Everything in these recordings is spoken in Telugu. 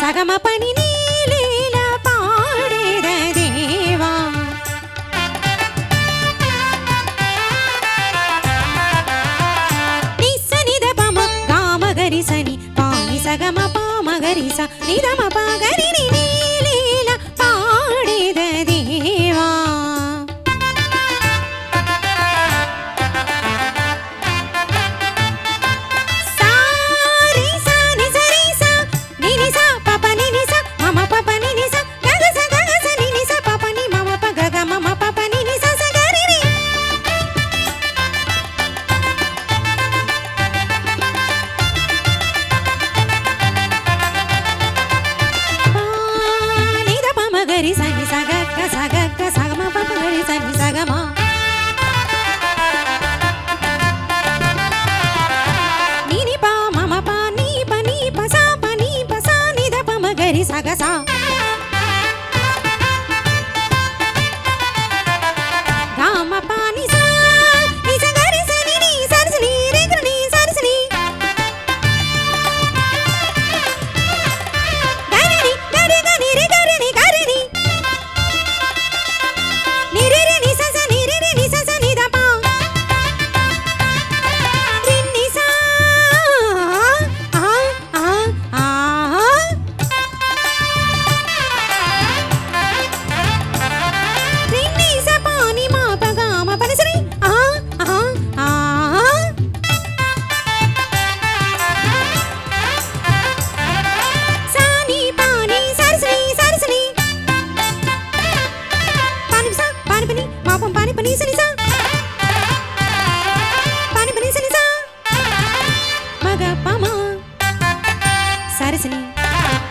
సగమ పని నీలీల పాడేద దేవా నిస్సని దపమ గామగరి సని పాని సగమ పామగరి స నిదమ పగరి నీలీల పాడేద దేవా సగసా గామ పాని సా నిస గరి సని ని సరసని రే గని సరసని గరి గరి గని రే గరి ని గరి ని ని రే రే ని స స ని రే రే ని స స ని ద పా రి ని సా ఆ ఆ ఆ సరసని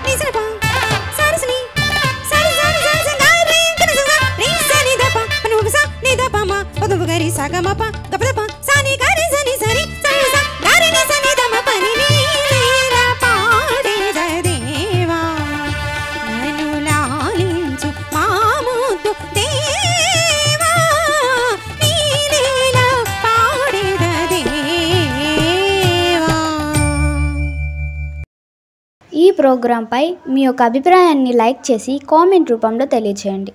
నిసన పా సరసని సరి సరి సరి గరి గని స రి సని ద ప పను స ని ద ప మ పదు గరి స గ మ ప గ ప ద ప సని గరి సని సరి సరి స గరి ని సని ద మ ప ని ని ల పాడే ద దేవా నన్ను లాలించు మాముతు దేవా నీ లీల పాడే ద దేవా. ఈ ప్రోగ్రాంపై మీ యొక్క అభిప్రాయాన్ని లైక్ చేసి కామెంట్ రూపంలో తెలియజేయండి.